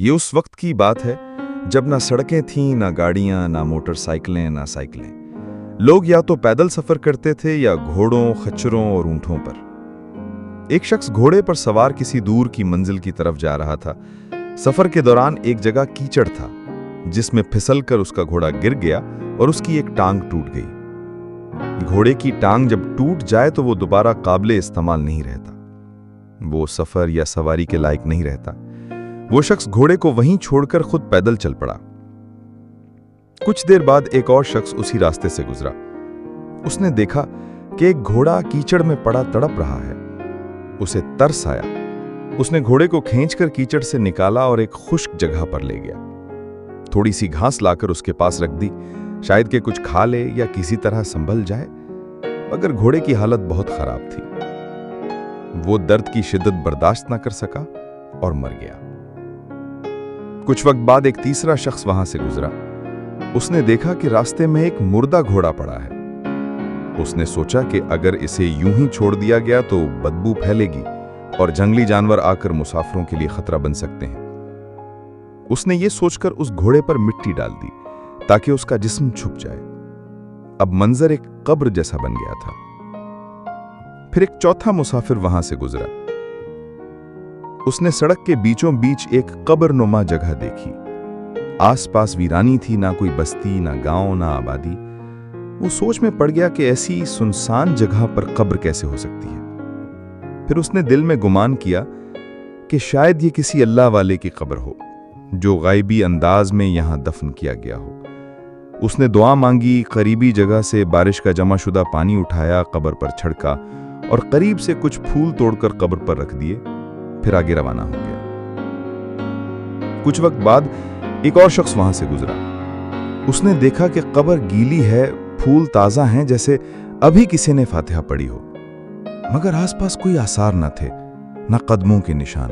ये उस वक्त की बात है जब ना सड़कें थीं, ना गाड़ियां, ना मोटरसाइकिलें, ना साइकिलें। लोग या तो पैदल सफर करते थे या घोड़ों, खच्चरों और ऊंटों पर। एक शख्स घोड़े पर सवार किसी दूर की मंजिल की तरफ जा रहा था। सफर के दौरान एक जगह कीचड़ था जिसमें फिसलकर उसका घोड़ा गिर गया और उसकी एक टांग टूट गई। घोड़े की टांग जब टूट जाए तो वो दोबारा काबिले इस्तेमाल नहीं रहता, वो सफर या सवारी के लायक नहीं रहता। वो शख्स घोड़े को वहीं छोड़कर खुद पैदल चल पड़ा। कुछ देर बाद एक और शख्स उसी रास्ते से गुजरा। उसने देखा कि एक घोड़ा कीचड़ में पड़ा तड़प रहा है। उसे तरस आया। उसने घोड़े को खींचकर कीचड़ से निकाला और एक खुश्क जगह पर ले गया। थोड़ी सी घास लाकर उसके पास रख दी, शायद कि कुछ खा ले या किसी तरह संभल जाए। मगर घोड़े की हालत बहुत खराब थी। वो दर्द की शिद्दत बर्दाश्त न कर सका और मर गया। कुछ वक्त बाद एक तीसरा शख्स वहां से गुजरा। उसने देखा कि रास्ते में एक मुर्दा घोड़ा पड़ा है। उसने सोचा कि अगर इसे यूं ही छोड़ दिया गया तो बदबू फैलेगी और जंगली जानवर आकर मुसाफिरों के लिए खतरा बन सकते हैं। उसने ये सोचकर उस घोड़े पर मिट्टी डाल दी ताकि उसका जिस्म छुप जाए। अब मंजर एक कब्र जैसा बन गया था। फिर एक चौथा मुसाफिर वहां से गुजरा। उसने सड़क के बीचों बीच एक कब्रनुमा जगह देखी। आसपास वीरानी थी, ना कोई बस्ती, ना गांव, ना आबादी। वो सोच में पड़ गया कि ऐसी सुनसान जगह पर कब्र कैसे हो सकती है। फिर उसने दिल में गुमान किया कि शायद ये किसी अल्लाह वाले की कब्र हो जो गायबी अंदाज में यहां दफन किया गया हो। उसने दुआ मांगी, करीबी जगह से बारिश का जमाशुदा पानी उठाया, कब्र पर छिड़का और करीब से कुछ फूल तोड़कर कब्र पर रख दिए। फिर आगे रवाना हो गया। कुछ वक्त बाद एक और शख्स वहां से गुजरा। उसने देखा कि कब्र गीली है, फूल ताजा हैं, जैसे अभी किसी ने फातिहा पढ़ी हो। मगर आसपास कोई आसार न थे, न कदमों के निशान।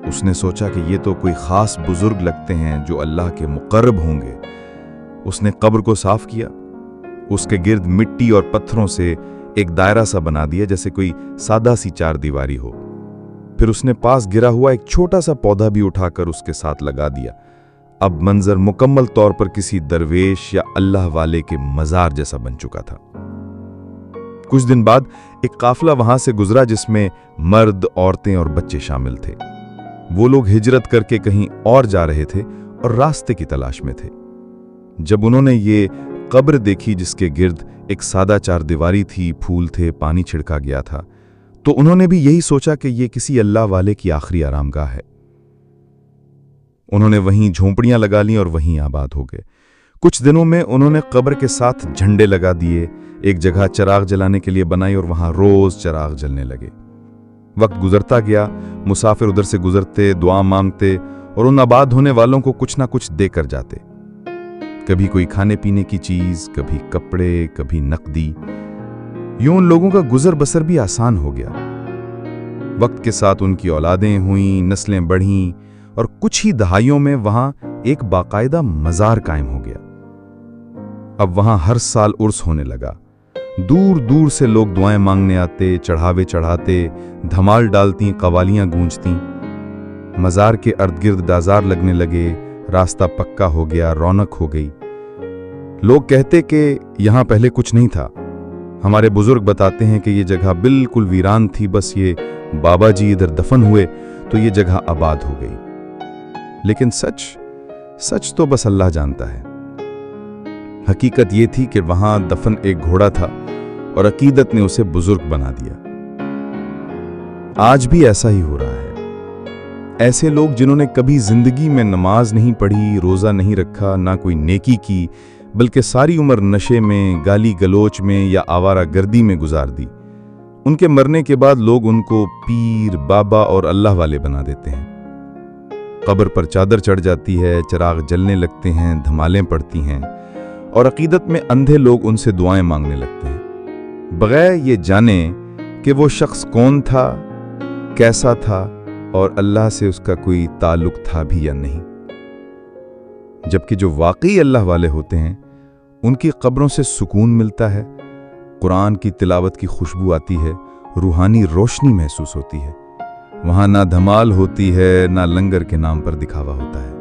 उसने सोचा कि ये तो कोई खास बुजुर्ग लगते हैं जो अल्लाह के मुकर्रब होंगे। उसने कब्र को साफ किया, उसके गिर्द मिट्टी और पत्थरों से एक दायरा सा बना दिया जैसे कोई सादा सी चार दीवारी हो। फिर उसने पास गिरा हुआ एक छोटा सा पौधा भी उठाकर उसके साथ लगा दिया। अब मंजर मुकम्मल तौर पर किसी दरवेश या अल्लाह वाले के मजार जैसा बन चुका था। कुछ दिन बाद एक काफिला वहां से गुजरा जिसमें मर्द, औरतें और बच्चे शामिल थे। वो लोग हिजरत करके कहीं और जा रहे थे और रास्ते की तलाश में थे। जब उन्होंने ये कब्र देखी जिसके गिर्द एक सादा चार दीवारी थी, फूल थे, पानी छिड़का गया था, तो उन्होंने भी यही सोचा कि ये किसी अल्लाह वाले की आखिरी आरामगाह है। उन्होंने वहीं झोंपड़ियां लगा लीं और वहीं आबाद हो गए। कुछ दिनों में उन्होंने कब्र के साथ झंडे लगा दिए, एक जगह चिराग जलाने के लिए बनाई और वहां रोज चिराग जलने लगे। वक्त गुजरता गया, मुसाफिर उधर से गुजरते, दुआ मांगते और उन आबाद होने वालों को कुछ ना कुछ देकर जाते। कभी कोई खाने पीने की चीज, कभी कपड़े, कभी नकदी। यूं उन लोगों का गुजर बसर भी आसान हो गया। वक्त के साथ उनकी औलादें हुईं, नस्लें बढ़ीं और कुछ ही दहाइयों में वहां एक बाकायदा मजार कायम हो गया। अब वहां हर साल उर्स होने लगा। दूर दूर से लोग दुआएं मांगने आते, चढ़ावे चढ़ाते, धमाल डालती, कवालियां गूंजती। मजार के अर्द गिर्द बाजार लगने लगे, रास्ता पक्का हो गया, रौनक हो गई। लोग कहते कि यहां पहले कुछ नहीं था। हमारे बुजुर्ग बताते हैं कि ये जगह बिल्कुल वीरान थी, बस ये बाबा जी इधर दफन हुए तो ये जगह आबाद हो गई। लेकिन सच तो बस अल्लाह जानता है। हकीकत ये थी कि वहां दफन एक घोड़ा था और अकीदत ने उसे बुजुर्ग बना दिया। आज भी ऐसा ही हो रहा है। ऐसे लोग जिन्होंने कभी जिंदगी में नमाज नहीं पढ़ी, रोजा नहीं रखा, ना कोई नेकी की, बल्कि सारी उम्र नशे में, गाली गलोच में या आवारा गर्दी में गुजार दी, उनके मरने के बाद लोग उनको पीर, बाबा और अल्लाह वाले बना देते हैं। कब्र पर चादर चढ़ जाती है, चिराग जलने लगते हैं, धमालें पड़ती हैं और अकीदत में अंधे लोग उनसे दुआएं मांगने लगते हैं, बगैर ये जाने कि वो शख्स कौन था, कैसा था और अल्लाह से उसका कोई ताल्लुक था भी या नहीं। जबकि जो वाकई अल्लाह वाले होते हैं उनकी कब्रों से सुकून मिलता है, कुरान की तिलावत की खुशबू आती है, रूहानी रोशनी महसूस होती है। وہاں نہ دھمال ہوتی ہے نہ لنگر کے نام پر دکھاوا ہوتا ہے۔